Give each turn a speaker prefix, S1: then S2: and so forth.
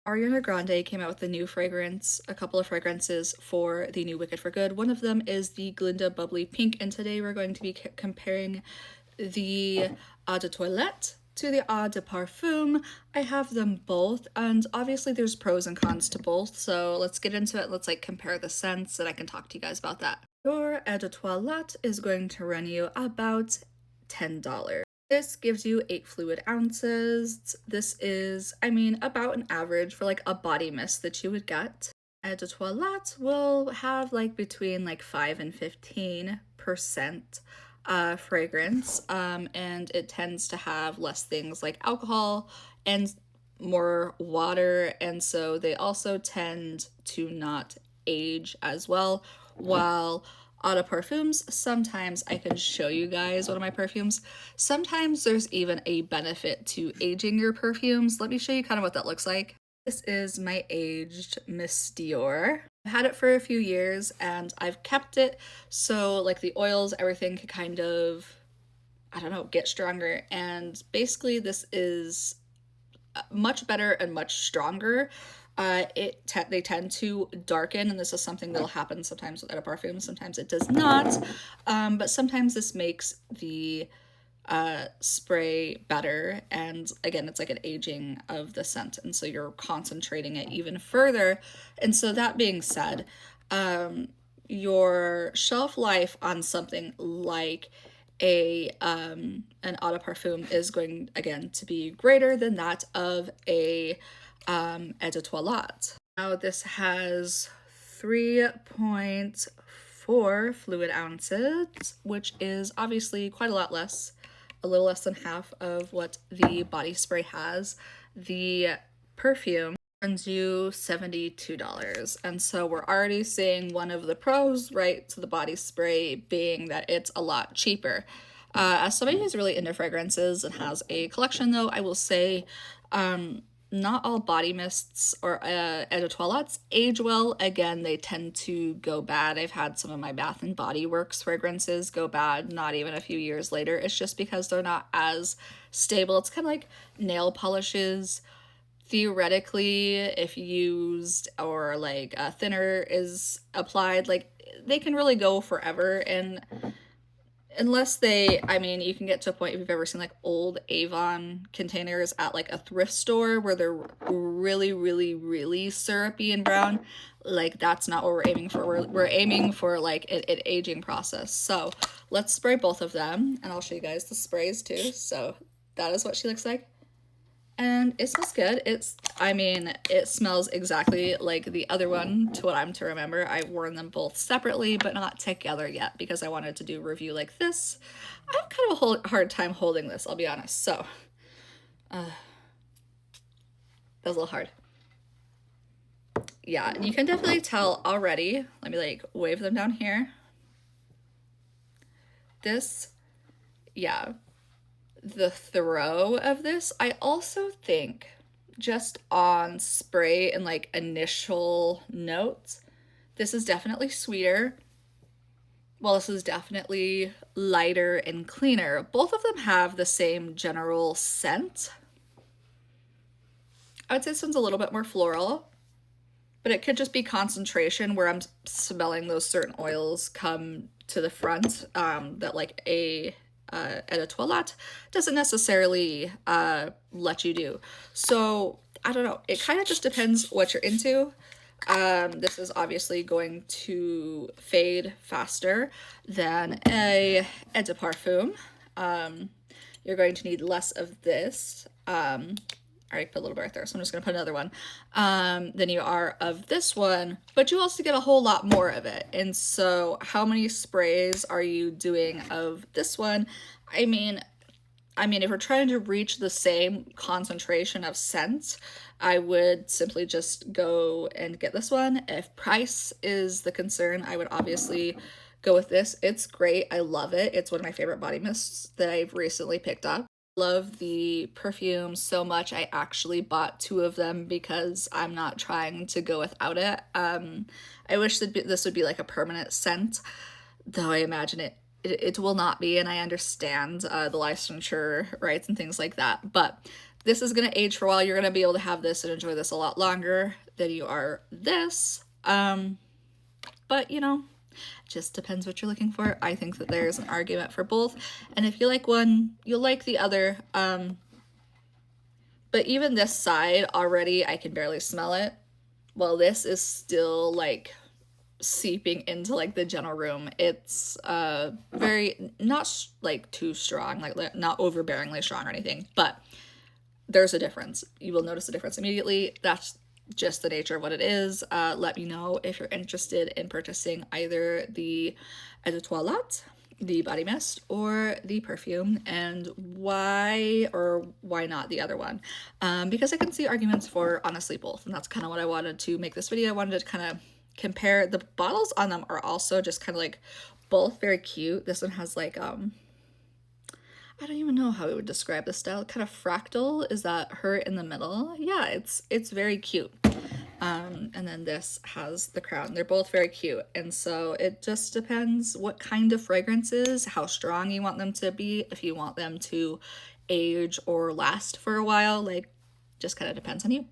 S1: Ariana Grande came out with a new fragrance, a couple of fragrances for the new Wicked for Good. One of them is the Glinda Bubbly Pink, and today we're going to be comparing the Eau de Toilette to the Eau de Parfum. I have them both, and obviously there's pros and cons to both, so let's get into it. Let's like compare the scents, and I can talk to you guys about that. Your Eau de Toilette is going to run you about $10. This gives you 8 fluid ounces. This is, I mean, about an average for like a body mist that you would get. Eau de Toilette will have like between like 5 and 15% fragrance, and it tends to have less things like alcohol and more water, and so they also tend to not age as well. While eau de parfums, sometimes I can show you guys one of my perfumes. Sometimes there's even a benefit to aging your perfumes. Let me show you kind of what that looks like. This is my aged Miss Dior. I've had it for a few years and I've kept it so like the oils, everything can kind of, I don't know, get stronger. And basically this is much better and much stronger. They tend to darken, and this is something that'll happen sometimes with a perfume, sometimes it does not. But sometimes this makes the spray better, and again, it's like an aging of the scent, and so you're concentrating it even further. And so that being said, your shelf life on something like an eau de parfum is going again to be greater than that of a eau de toilette. Now this has 3.4 fluid ounces, which is obviously quite a lot less, a little less than half of what the body spray has. The perfume runs you $72, and so we're already seeing one of the pros, right, to the body spray being that it's a lot cheaper. As somebody who's really into fragrances and has a collection, though, I will say not all body mists or eau de toilettes age well. Again, they tend to go bad. I've had some of my Bath and Body Works fragrances go bad not even a few years later. It's just because they're not as stable. It's kind of like nail polishes. Theoretically, if used or like a thinner is applied, like they can really go forever. And unless they, I mean, you can get to a point if you've ever seen like old Avon containers at like a thrift store where they're really, really, really syrupy and brown. Like that's not what we're aiming for. We're aiming for like an aging process. So let's spray both of them, and I'll show you guys the sprays too. So that is what she looks like. And it smells good. I mean, it smells exactly like the other one to what I'm to remember. I've worn them both separately, but not together yet because I wanted to do a review like this. I have kind of a hard time holding this, I'll be honest. So, that was a little hard. Yeah, and you can definitely tell already. Let me like wave them down here. This, yeah, the throw of this, I also think just on spray and like initial notes, this is definitely sweeter. Well, this is definitely lighter and cleaner. Both of them have the same general scent. I would say this one's a little bit more floral, but it could just be concentration where I'm smelling those certain oils come to the front that like a eau de toilette doesn't necessarily let you do. So I don't know, it kind of just depends what you're into. This is obviously going to fade faster than a eau de parfum. You're going to need less of this. I already put a little bit right there, so I'm just gonna put another one, than you are of this one, but you also get a whole lot more of it. And so how many sprays are you doing of this one? I mean, if we're trying to reach the same concentration of scent, I would simply just go and get this one. If price is the concern, I would obviously go with this. It's great, I love it. It's one of my favorite body mists that I've recently picked up. Love the perfume so much I actually bought 2 of them because I'm not trying to go without it. I wish that this would be like a permanent scent, though I imagine it will not be, and I understand the licensure rights and things like that, but this is gonna age for a while. You're gonna be able to have this and enjoy this a lot longer than you are this. But you know, just depends what you're looking for. I think that there's an argument for both, and if you like one, you'll like the other. But even this side already, I can barely smell it. Well, this is still like seeping into like the general room. It's very, not like too strong, like not overbearingly strong or anything, but there's a difference. You will notice a difference immediately. That's just the nature of what it is. Let me know if you're interested in purchasing either the Eau de Toilette, the body mist, or the perfume, and why or why not the other one. Because I can see arguments for honestly both, and that's kind of what I wanted to make this video. I wanted to kind of compare. The bottles on them are also just kind of like both very cute. This one has like I don't even know how we would describe the style. Kind of fractal. Is that her in the middle? Yeah, it's very cute. And then this has the crown. They're both very cute. And so it just depends what kind of fragrances, how strong you want them to be, if you want them to age or last for a while, like just kind of depends on you.